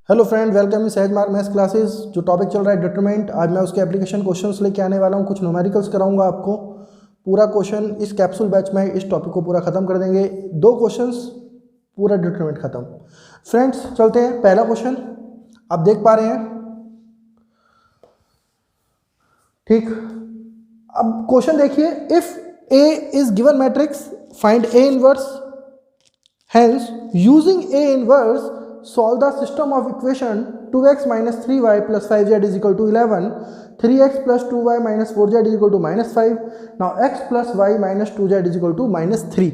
Hello friend, welcome in सहज mark maths classes. जो topic चल रहा है डिटरमिनेंट, आज मैं उसके एप्लीकेशन क्वेश्चंस लेके आने वाला हूँ। कुछ न्यूमेरिकल्स कराऊंगा आपको। पूरा क्वेश्चन इस कैप्सूल बैच में इस टॉपिक को पूरा खत्म कर देंगे। 2 क्वेश्चंस, पूरा डिटरमिनेंट खत्म। फ्रेंड्स चलते हैं। पहला क्वेश्चन आप देख पा रहे हैं, ठीक। अब क्वेश्चन देखिए, if A is given matrix find A inverse, hence using A inverse solve the system of equation 2x minus 3y plus 5z is equal to 11, 3x plus 2y minus 4z is equal to minus 5, now x plus y minus 2z is equal to minus 3।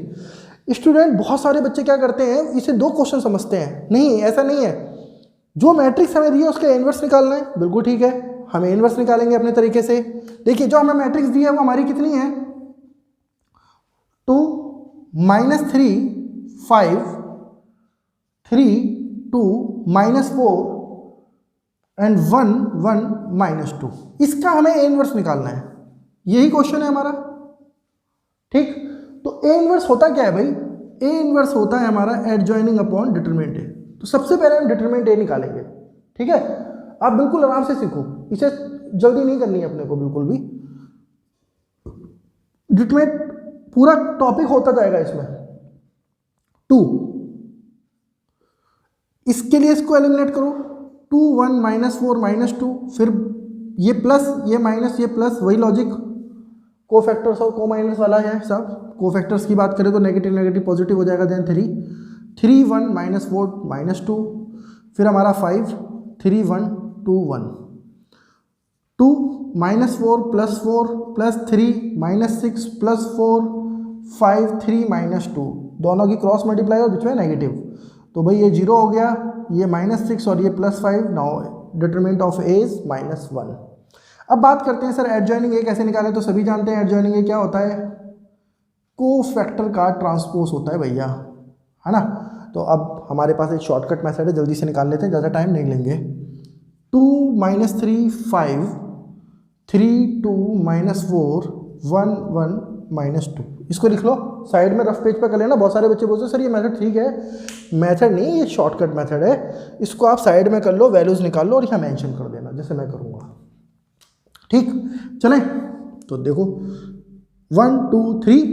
Student बहुत सारे बच्चे क्या करते हैं, इसे 2 question समझते हैं। नहीं, ऐसा नहीं है। जो मैट्रिक्स हमें दी है उसका इनवर्स निकालना है, बिल्कुल ठीक है। हमें इनवर्स निकालेंगे अपने तरीके से। देखिए, जो हमें मैट्रिक्स दी है वो हमारी कितनी है, 2 minus 3 5 3 2 minus 4 एंड 1 1 minus 2। इसका हमें ए इनवर्स निकालना है। यही क्वेश्चन है हमारा, ठीक। तो ए इनवर्स होता क्या है भाई? ए इनवर्स होता है हमारा एडजॉइनिंग अपॉन डिटरमिनेंट ए। तो सबसे पहले हम डिटरमिनेंट ए निकालेंगे, ठीक है। आप बिल्कुल आराम से सीखो, इसे जल्दी नहीं करनी है अपने को बिल्कुल भी। डिटरमिनेंट पूरा टॉपिक होता जाएगा इसमें। 2, इसके लिए इसको एलिमिनेट करो। 2 1 माइनस 4 माइनस 2, फिर ये प्लस ये माइनस ये प्लस, वही लॉजिक। को फैक्टर्स और को माइनस वाला है सब। को फैक्टर्स की बात करें तो नेगेटिव नेगेटिव पॉजिटिव हो जाएगा। देन 3 1 माइनस 4 माइनस 2, फिर हमारा 5 3 1 2 1, 2 minus 4 plus 3 minus 6 plus 4 5 3 minus 2, दोनों की क्रॉस मल्टीप्लाई और बीच में नेगेटिव। तो भाई ये 0 हो गया, ये -6 और ये +5। Now determinant of A is -1। अब बात करते हैं सर एडजॉइनिंग ए कैसे निकालें। तो सभी जानते हैं एडजॉइनिंग ए क्या होता है, को फैक्टर का ट्रांसपोज होता है भैया, है ना। तो अब हमारे पास एक शॉर्टकट मेथड है, जल्दी से निकाल लेते हैं, ज़्यादा टाइम नहीं लेंगे। 2 - 3 5 3 2 -4 1 1 -2। इसको लिख लो साइड में, रफ पेज पे कर लेना। बहुत सारे बच्चे बोलते हैं सर ये मेथड ठीक है। मेथड नहीं, ये शॉर्टकट मेथड है। इसको आप साइड में कर लो, वैल्यूज निकाल लो और यहाँ मेंशन कर देना जैसे मैं करूँगा, ठीक। चलें तो देखो 1 2 3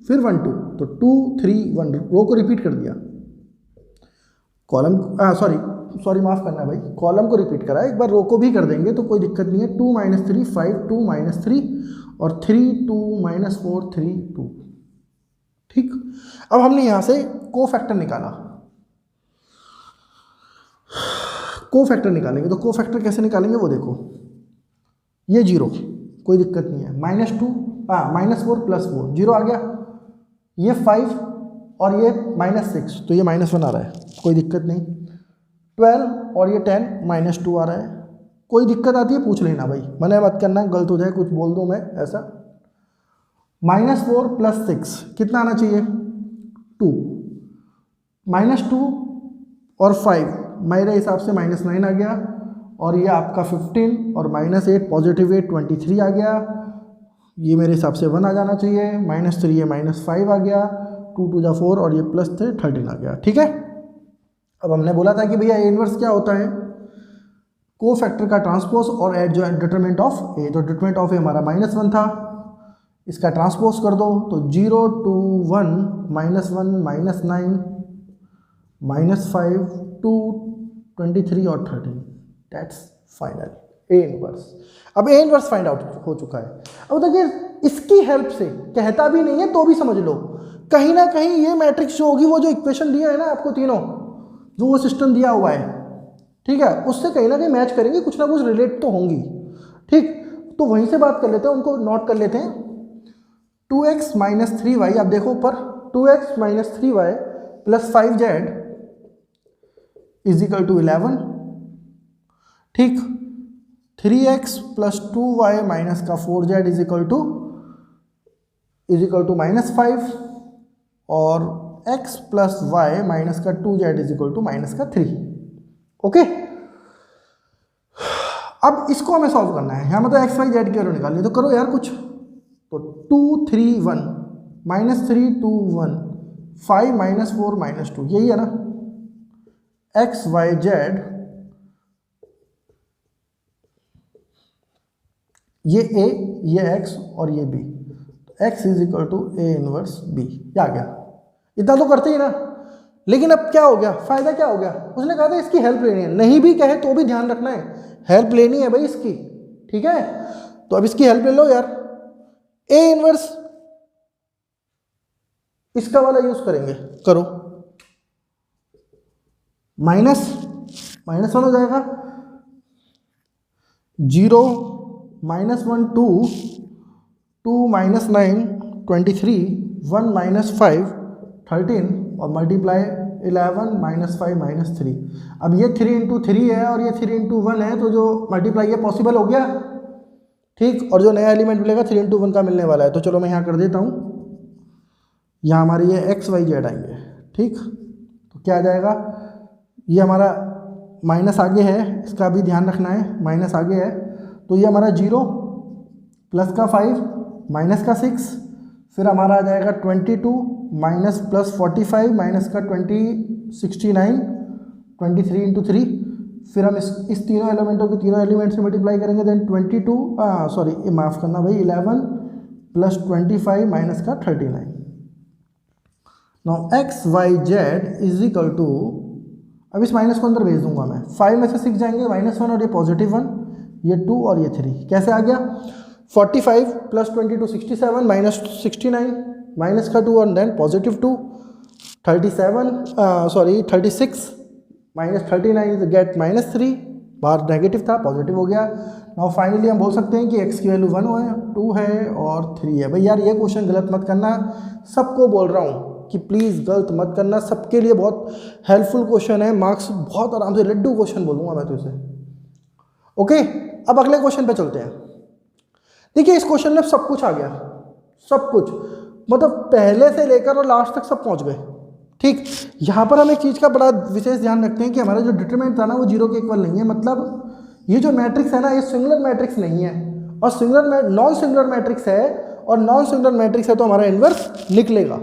फिर 1 2, तो 2 3 1, रो को रिपीट कर दिया, कॉलम सॉरी माफ करना है भाई, कॉलम को रिपीट करा। एक बार रो को भी कर देंगे तो कोई दिक्कत नहीं है। 2 - 3 5 2 - 3 और 3 2 - 4 3 2, ठीक। अब हमने यहां से को फैक्टर निकाला। को फैक्टर निकालेंगे तो को फैक्टर कैसे निकालेंगे वो देखो। ये 0, कोई दिक्कत नहीं है। -2 -4 + 4 0 आ गया। ये 5 और ये -6, तो ये -1 आ रहा है, कोई दिक्कत नहीं। 12 और ये 10 -2 आ रहा है। कोई दिक्कत आती है पूछ लेना भाई, मना मत करना, गलत हो जाए कुछ बोल दूं मैं ऐसा। -4 + 6 कितना आना चाहिए, 2। -2 और 5 मेरे हिसाब से -9 आ गया। और ये आपका 15 और -8 पॉजिटिव 8 23 आ गया। ये मेरे हिसाब से 1 आ जाना चाहिए। -3 ये -5 आ गया। 2 2 4 और ये +3 13 आ गया, ठीक है। अब हमने बोला था कि भैया ए इनवर्स क्या होता है, को फैक्टर का ट्रांसपोज और डिटरमिनेंट ऑफ ए। तो डिटरमिनेंट ऑफ ए हमारा -1 था, इसका ट्रांसपोज कर दो तो 0 2 1 -1 -9 -5 2 23 और 13, दैट्स फाइनल ए इनवर्स। अब ए इनवर्स फाइंड आउट हो चुका है। अब देखिए इसकी हेल्प से, कहता भी नहीं है तो भी समझ लो, कहीं ना कहीं ये मैट्रिक्स जो होगी, वो जो इक्वेशन दिया है ना आपको तीनों, जो वो सिस्टम दिया हुआ है, ठीक है, उससे कहीं ना कहीं मैच करेंगे, कुछ ना कुछ रिलेट तो होंगी, ठीक। तो वहीं से बात कर लेते हैं, उनको नोट कर लेते हैं। 2x - 3y, आप देखो ऊपर, 2x - 3y + 5z is equal to 11, ठीक। 3x + 2y माइनस का 4z इज इक्वल टू -5 और x + y माइनस का 2z is equal to -3, okay. अब इसको हमें सॉल्व करना है, यहाँ मतलब x y z की वैल्यू निकालनी, तो करो यार कुछ। तो 2 3 1 -3 2 1 5 -4 -2, यही है ना। x y z ये ए, ये एक्स और ये b, x is equal to a inverse b. क्या आ गया? इतना तो करते ही ना। लेकिन अब क्या हो गया, फायदा क्या हो गया? उसने कहा था इसकी हेल्प लेनी है, नहीं भी कहे तो भी ध्यान रखना है, हेल्प लेनी है भाई इसकी, ठीक है। तो अब इसकी हेल्प ले लो यार, ए इनवर्स इसका वाला यूज करेंगे, करो। माइनस माइनस वन हो जाएगा, 0 -1 2 2 - 9 23 1 - 5 13 और मल्टीप्लाई 11 -5 -3। अब ये 3 × 3 है और ये 3 × 1 है, तो जो मल्टीप्लाई है पॉसिबल हो गया, ठीक। और जो नया एलिमेंट मिलेगा 3 × 1 का मिलने वाला है। तो चलो मैं यहाँ कर देता हूँ, यहाँ हमारे ये एक्स वाई जेड आएंगे, ठीक। तो क्या आ जाएगा, ये हमारा माइनस आगे है, इसका भी ध्यान रखना है, माइनस आगे है। तो ये हमारा 0 प्लस का 5 माइनस का 6, फिर हमारा आ जाएगा 22 माइनस प्लस 45 माइनस का 69 23 × 3। फिर हम इस तीनों एलिमेंटों के तीनों एलिमेंट से मल्टीप्लाई करेंगे, देन 22 सॉरी माफ़ करना भाई 11 प्लस 25 माइनस का 39। Now x y z is equal to, अब इस माइनस को अंदर भेज दूंगा मैं, 5 में से 6 जाएंगे, -1 और ये +1, ये 2 और ये 3। कैसे आ गया? 45 प्लस 22 67 माइनस 69 माइनस का 2 और देन +2 36 माइनस 39 इज गेट -3, बाहर नेगेटिव था पॉजिटिव हो गया। नाउ फाइनली हम बोल सकते हैं कि x की वैल्यू 1 है, 2 है और 3 है। भाई यार ये क्वेश्चन गलत मत करना, सबको बोल रहा हूँ कि प्लीज़ गलत मत करना, सबके लिए बहुत हेल्पफुल क्वेश्चन है, मार्क्स बहुत आराम से लड्डू क्वेश्चन बोलूँगा मैं तो इसे। ओके, अब अगले क्वेश्चन पे चलते हैं। देखिए इस क्वेश्चन में सब कुछ आ गया, सब कुछ, मतलब पहले से लेकर और लास्ट तक सब पहुंच गए, ठीक। यहाँ पर हम एक चीज़ का बड़ा विशेष ध्यान रखते हैं कि हमारा जो डिटरमिनेंट था ना वो 0 के इक्वल नहीं है, मतलब ये जो मैट्रिक्स है ना ये सिंगुलर मैट्रिक्स नहीं है, और नॉन सिंगुलर मैट्रिक्स है, और नॉन सिंगुलर मैट्रिक्स है तो हमारा इन्वर्स निकलेगा,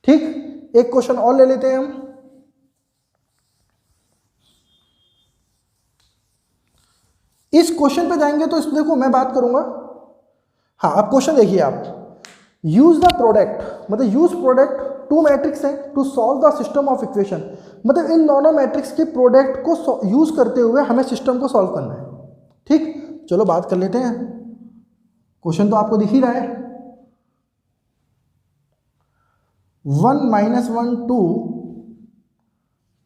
ठीक। एक क्वेश्चन और ले लेते हैं हम। इस क्वेश्चन पे जाएंगे तो इसमें देखो मैं बात करूंगा, हाँ अब क्वेश्चन देखिए आप, यूज द प्रोडक्ट, मतलब यूज प्रोडक्ट, टू मैट्रिक्स है to solve the system of equation, मतलब इन दोनों मैट्रिक्स के प्रोडक्ट को यूज करते हुए हमें सिस्टम को सॉल्व करना है, ठीक। चलो बात कर लेते हैं, क्वेश्चन तो आपको दिख ही रहा है, 1 - 1 2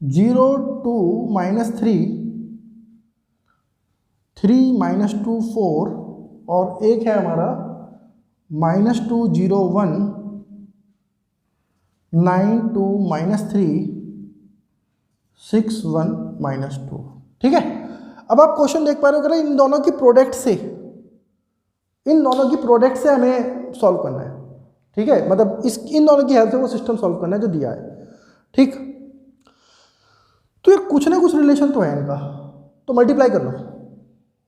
0 2 -3 3 - 2 4 और एक है हमारा -2 0 1 9 2 -3 6 1 -2, ठीक है। अब आप क्वेश्चन देख पा रहे हो, इन दोनों की प्रोडक्ट से, इन दोनों की प्रोडक्ट से हमें सॉल्व करना है, ठीक है, मतलब इन दोनों की हेल्प से वो सिस्टम सॉल्व करना है जो दिया है, ठीक। तो ये कुछ ना कुछ रिलेशन तो है इनका, तो मल्टीप्लाई कर लो,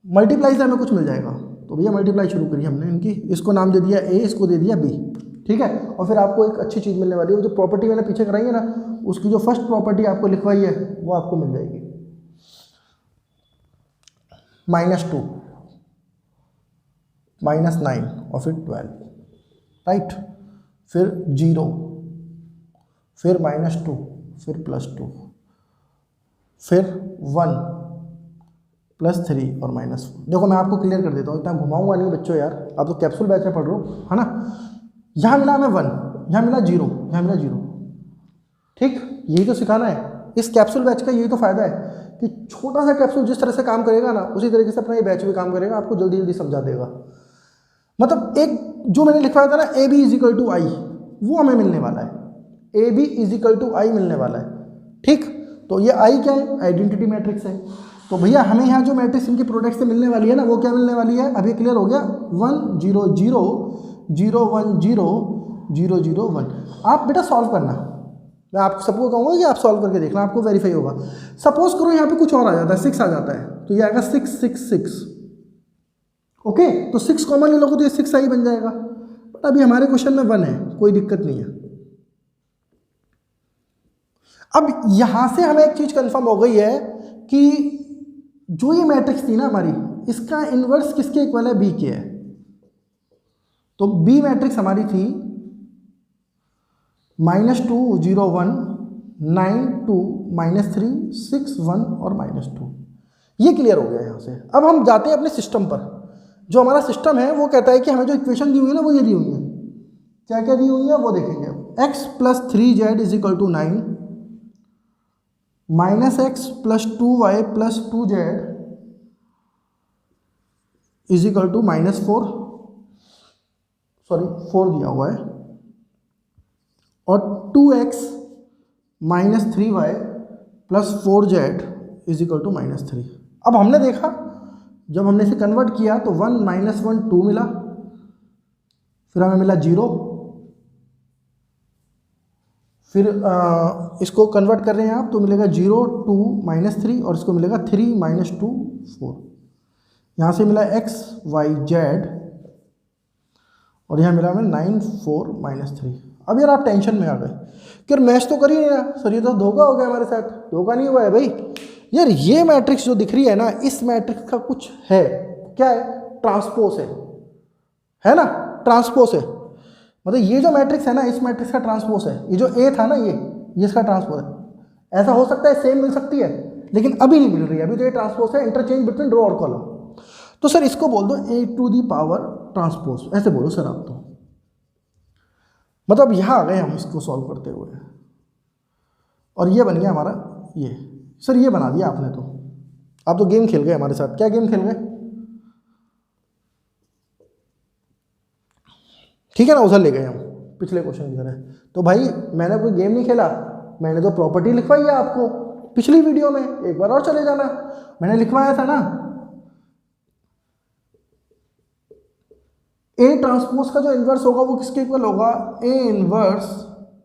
मल्टीप्लाई से हमें कुछ मिल जाएगा। तो भैया मल्टीप्लाई शुरू करी हमने इनकी, इसको नाम दे दिया ए, इसको दे दिया बी, ठीक है। और फिर आपको एक अच्छी चीज़ मिलने वाली है, जो प्रॉपर्टी मैंने पीछे कराई है ना, उसकी जो फर्स्ट प्रॉपर्टी आपको लिखवाई है वो आपको मिल जाएगी, -2 -9 और फिर 12, राइट, फिर 0, फिर -2, फिर +2, फिर 1 +3 और -4। देखो मैं आपको क्लियर कर देता हूँ, इतना घुमाऊंगा नहीं बच्चों यार, आप तो कैप्सूल बैच में पढ़ रहे हो, है ना। यहाँ मिला हमें 1, यहाँ मिला 0, यहाँ मिला 0, ठीक। यही तो सिखाना है, इस कैप्सूल बैच का यही तो फायदा है कि छोटा सा कैप्सूल जिस तरह से काम करेगा ना, उसी तरीके से अपना ये बैच भी काम करेगा, आपको जल्दी जल्दी समझा देगा। मतलब एक जो मैंने लिखवाया था ना AB = I, वो हमें मिलने वाला है, AB = I मिलने वाला है, ठीक। तो ये I क्या है? आइडेंटिटी मैट्रिक्स है। तो भैया हमें यहाँ जो मैट्रिक्स इनकी प्रोडक्ट से मिलने वाली है ना, वो क्या मिलने वाली है? अभी क्लियर हो गया, 1 0 0 0 1 0 0 0 1। आप बेटा सॉल्व करना, मैं आप सबको कहूँगा कि आप सॉल्व करके देखना, आपको वेरीफाई होगा। सपोज करो यहाँ पे कुछ और आ जाता है, 6 आ जाता है, तो ये आएगा 6 6 6, ओके। तो 6 कॉमन ले लोगे तो ये 6 ही बन जाएगा, बट अभी हमारे क्वेश्चन में 1 है, कोई दिक्कत नहीं है। अब यहाँ से हमें एक चीज़ कंफर्म हो गई है कि जो ये मैट्रिक्स थी ना हमारी, इसका इन्वर्स किसके इक्वल है, बी के है। तो बी मैट्रिक्स हमारी थी -2 0 1 9 2 -3 6 1 और -2। ये क्लियर हो गया यहाँ से। अब हम जाते हैं अपने सिस्टम पर। जो हमारा सिस्टम है वो कहता है कि हमें जो इक्वेशन दी हुई है ना वो ये दी हुई है। क्या क्या दी हुई है वो देखेंगे। x + 3z = 9 -x + 2y + 2z = -4, sorry 4 दिया हुआ है, और 2x - 3y + 4z = -3। अब हमने देखा जब हमने इसे कन्वर्ट किया तो 1 - 1 2 मिला, फिर हमें मिला 0, फिर इसको कन्वर्ट कर रहे हैं आप तो मिलेगा 0 2 -3 और इसको मिलेगा 3 - 2 4। यहाँ से मिला x y z और यहाँ मिला हमें 9 4 -3। अब यार आप टेंशन में आ गए कि यार मैच तो कर ही नहीं रहा सर, ये तो धोखा हो गया हमारे साथ। धोखा नहीं हुआ है भाई यार, ये मैट्रिक्स जो दिख रही है ना, इस मैट्रिक्स का कुछ है। क्या है, ट्रांसपोज है ना, ट्रांसपोज है। मतलब ये जो मैट्रिक्स है ना, इस मैट्रिक्स का ट्रांसपोज है। ये जो ए था ना, ये इसका ट्रांसपोज है। ऐसा हो सकता है सेम मिल सकती है, लेकिन अभी नहीं मिल रही है। अभी तो ये ट्रांसपोज है, इंटरचेंज बिटवीन रो और कॉलम। तो सर इसको बोल दो a⁴ ट्रांसपोज, ऐसे बोलो सर आप। तो मतलब यहाँ आ गए हम इसको सॉल्व करते हुए, और ये बन गया हमारा ये। सर ये बना दिया आपने, तो आप तो गेम खेल गए हमारे साथ। क्या गेम खेल गए, ठीक है ना, उधर ले गए हम पिछले क्वेश्चन की तरह। तो भाई मैंने कोई गेम नहीं खेला, मैंने तो प्रॉपर्टी लिखवाई है आपको पिछली वीडियो में। एक बार और चले जाना, मैंने लिखवाया था ना, ए ट्रांसपोज का जो इन्वर्स होगा वो किसके इक्वल होगा, ए इन्वर्स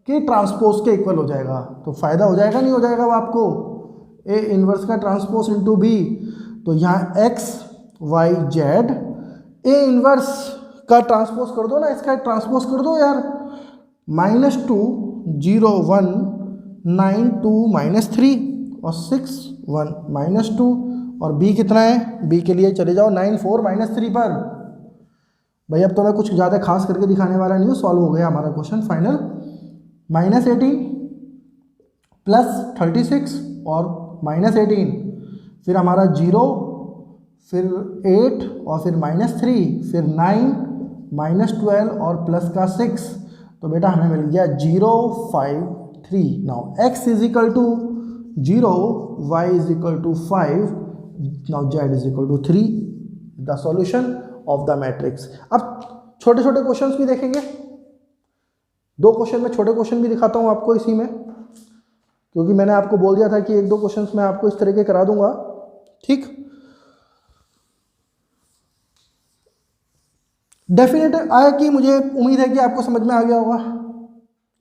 के ट्रांसपोज के इक्वल हो जाएगा। तो फायदा हो जाएगा नहीं हो जाएगा वो आपको, ए इन्वर्स का ट्रांसपोज इंटू बी। तो यहाँ x y z, A inverse का ट्रांसपोज कर दो ना, इसका ट्रांसपोज कर दो यार। -2 0 1 9 2 -3 और 6 1 -2, और b कितना है, b के लिए चले जाओ 9 4 -3 पर। भाई अब तो मैं कुछ ज़्यादा खास करके दिखाने वाला नहीं हूँ, सॉल्व हो गया हमारा क्वेश्चन फाइनल। -18 + 36 और -18, फिर हमारा 0, फिर 8 और फिर -3, फिर 9 -12 और प्लस का 6। तो बेटा हमें मिल गया 0 5 3। Now x = 0, y = 5, now z = 3, the solution of the matrix. अब छोटे छोटे क्वेश्चंस भी देखेंगे, 2 क्वेश्चन में छोटे क्वेश्चन भी दिखाता हूं आपको इसी में, क्योंकि मैंने आपको बोल दिया था कि 1-2 क्वेश्चंस मैं आपको इस तरह के करा दूंगा। ठीक, डेफिनेट आया कि मुझे उम्मीद है कि आपको समझ में आ गया होगा,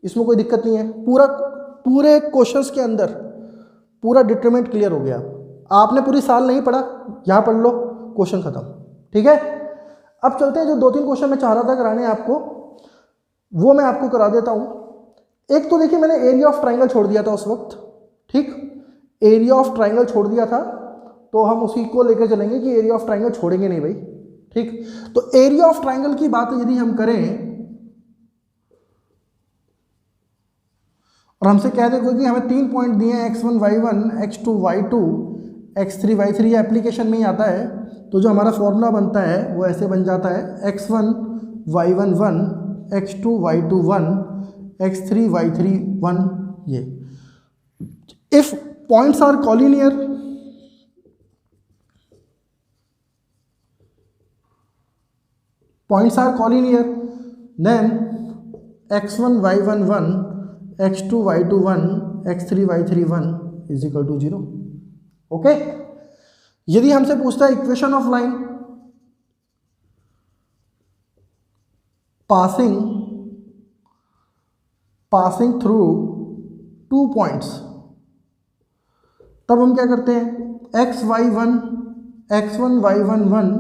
इसमें कोई दिक्कत नहीं है। पूरे क्वेश्चंस के अंदर पूरा डिटरमिनेंट क्लियर हो गया। आपने पूरी साल नहीं पढ़ा, यहाँ पढ़ लो, क्वेश्चन खत्म। ठीक है, अब चलते हैं जो 2-3 क्वेश्चन मैं चाह रहा था कराने आपको, वो मैं आपको करा देता हूं। एक तो देखिए मैंने एरिया ऑफ ट्राइंगल छोड़ दिया था उस वक्त। ठीक, एरिया ऑफ ट्राइंगल छोड़ दिया था, तो हम उसी को लेकर चलेंगे कि एरिया ऑफ ट्राइंगल छोड़ेंगे नहीं भाई। ठीक, तो एरिया ऑफ ट्राइंगल की बात यदि हम करें और हमसे कह दें कि हमें 3 पॉइंट दिए हैं, x1 y1 x2 y2 x3 y3, ये एप्लीकेशन में ही आता है। तो जो हमारा फॉर्मूला बनता है वो ऐसे बन जाता है x1 y1 1, x2 y2 1, x3 y3 1। ये if points are collinear, then x1 y1 1, x2 y2 1, x3 y3 1 = 0। Okay, यदि हमसे पूछता है equation of line passing through 2 points, तब हम क्या करते हैं, x1 y1 1,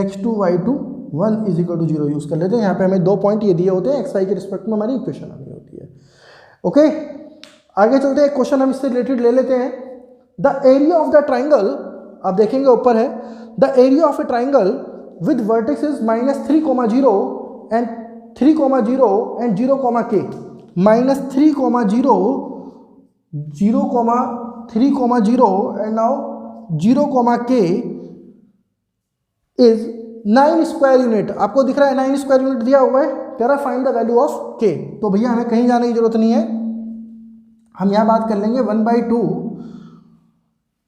x2 y2 1 = 0 use कर लेते हैं। यहाँ पे हमें 2 पॉइंट ये दिए होते हैं, x y के रिस्पेक्ट में हमारी इक्वेशन आनी होती है। ओके, आगे चलते हैं, एक क्वेश्चन हम इससे रिलेटेड ले लेते हैं। The area of the triangle आप देखेंगे ऊपर है the area of A triangle with vertex is -3,0 and 3,0 and 0,k -3,0 0,3,0 and now 0,k is 9 square unit. आपको दिख रहा है 9 स्क्वायर यूनिट दिया हुआ है, कह रहा है find the value of k। तो भैया हमें कहीं जाने की जरूरत नहीं है, हम यहाँ बात कर लेंगे 1/2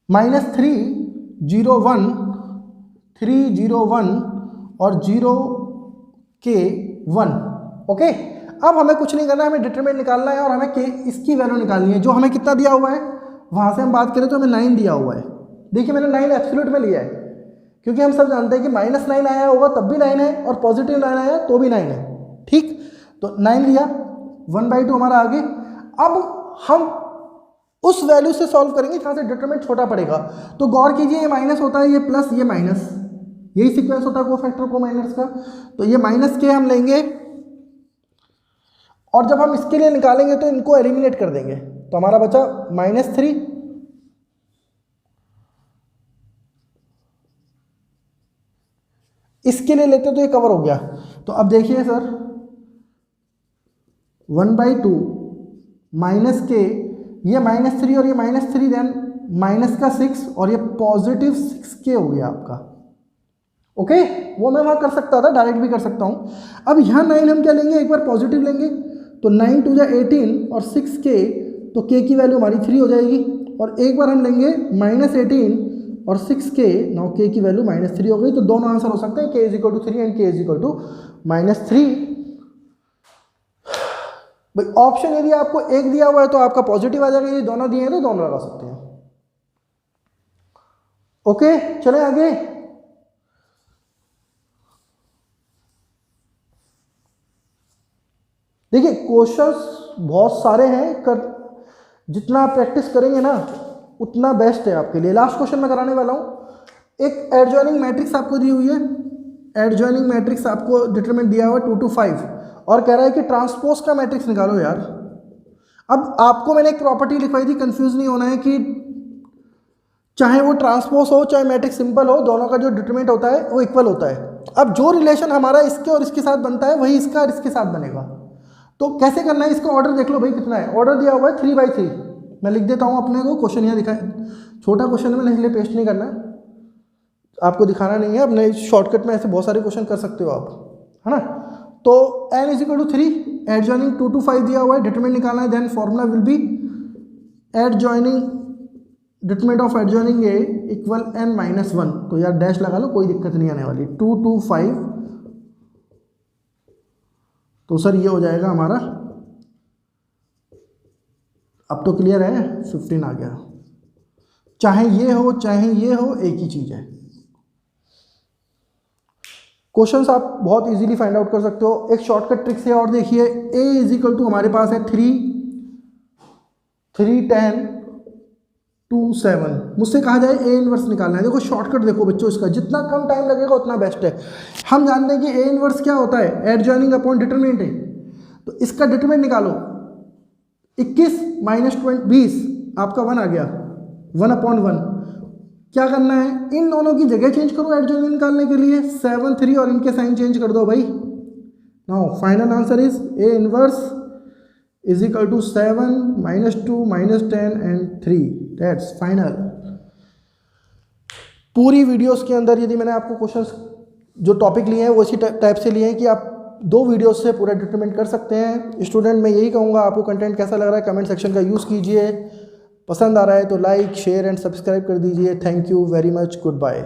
-301 301 और 0k1। ओके, अब हमें कुछ नहीं करना है, हमें डिटरमिनेंट निकालना है और हमें k इसकी वैल्यू निकालनी है। जो हमें कितना दिया हुआ है वहाँ से हम बात करें तो हमें 9 दिया हुआ है। देखिए मैंने 9 एब्सोल्यूट में लिया है, क्योंकि हम सब जानते हैं कि -9 आया होगा तब भी 9 है और पॉजिटिव 9 आया तो भी 9 है। ठीक, तो 9 लिया, 1/2 हमारा आगे। अब हम उस वैल्यू से सॉल्व करेंगे जहाँ से डिटरमिनेंट छोटा पड़ेगा। तो गौर कीजिए, ये माइनस होता है, ये प्लस, ये माइनस, यही सीक्वेंस होता है कोफैक्टर को माइनस का। तो ये -k हम लेंगे और जब हम इसके लिए निकालेंगे तो इनको एलिमिनेट कर देंगे, तो हमारा बचा -3। इसके लिए लेते तो ये कवर हो गया। तो अब देखिए सर, 1/2 -k, ये -3 और ये -3, देन -6 और ये +6k हो गया आपका। ओके, वो मैं वहाँ कर सकता था, डायरेक्ट भी कर सकता हूँ। अब यहाँ 9 हम क्या लेंगे, एक बार पॉजिटिव लेंगे, तो 9 2 जा 18 और 6k, तो k की वैल्यू हमारी 3 हो जाएगी। और एक बार हम लेंगे -18 और 6k, नाउ k की वैल्यू -3 हो गई। तो दोनों आंसर हो सकते हैं, k = 3 एंड k = -3। भाई ऑप्शन यदि आपको एक दिया हुआ है तो आपका पॉजिटिव आ जाएगा, ये दोनों दिए हैं तो दोनों लगा सकते हैं। ओके, चलें आगे। देखिए क्वेश्चंस बहुत सारे हैं, जितना आप प्रैक्टिस करेंगे ना उतना बेस्ट है आपके लिए। लास्ट क्वेश्चन मैं कराने वाला हूं। एक एडजॉइनिंग मैट्रिक्स आपको दी हुई है, एडजॉइनिंग मैट्रिक्स आपको डिटरमिनेंट दिया हुआ है 2 to 5 और कह रहा है कि ट्रांसपोज का मैट्रिक्स निकालो यार। अब आपको मैंने एक प्रॉपर्टी लिखवाई थी, कंफ्यूज नहीं होना है कि चाहे वो ट्रांसपोज हो चाहे मैट्रिक्स सिंपल हो, दोनों का जो डिटरमिनेंट होता है वो इक्वल होता है। अब जो रिलेशन हमारा इसके और इसके साथ बनता है वही इसका और इसके साथ बनेगा। तो कैसे करना है, इसका ऑर्डर देख लो भाई कितना है। ऑर्डर दिया हुआ है 3/3, मैं लिख देता हूँ अपने को। क्वेश्चन यहाँ दिखाए, छोटा क्वेश्चन है इसलिए पेस्ट नहीं करना है, आपको दिखाना नहीं है। अपने शॉर्टकट में ऐसे बहुत सारे क्वेश्चन कर सकते हो आप, है ना। तो n = 3, एडजॉइनिंग 2 to 5 दिया हुआ है, डिटरमिनेंट निकालना है। Then formula will be adjoining, determinant of adjoining a equal n-1। तो यार डैश लगा लो, कोई दिक्कत नहीं आने वाली। 2 to 5, तो सर ये हो जाएगा हमारा, अब तो क्लियर है, 15 आ गया। चाहे ये हो चाहे ये हो, एक ही चीज़ है। क्वेश्चंस आप बहुत इजीली फाइंड आउट कर सकते हो। एक शॉर्टकट ट्रिक से और देखिए, a = हमारे पास है 3 10 2 7। मुझसे कहा जाए a इनवर्स निकालना है। देखो शॉर्टकट देखो बच्चों, इसका जितना कम टाइम लगेगा उतना बेस्ट है। हम जानते हैं कि a इनवर्स क्या होता है, एडजॉइनिंग अपॉन डिटरमिनेंट है। तो इसका डिटरमिनेंट निकालो, 21 - 20 आपका 1 आ गया, 1/1। क्या करना है, इन दोनों की जगह चेंज करो एडजॉइनिंग निकालने के लिए, 7 3 और इनके साइन चेंज कर दो भाई। Now final answer is a inverse = 7 - 2 - 10 and 3, that's final. पूरी वीडियोस के अंदर यदि मैंने आपको क्वेश्चंस जो टॉपिक लिए हैं वो इसी टाइप से लिए हैं कि आप 2 वीडियोस से पूरा डिटरमिनेंट कर सकते हैं। स्टूडेंट मैं यही कहूँगा, आपको कंटेंट कैसा लग रहा है कमेंट सेक्शन का यूज़ कीजिए। पसंद आ रहा है तो लाइक शेयर एंड सब्सक्राइब कर दीजिए। Thank you very much, good bye.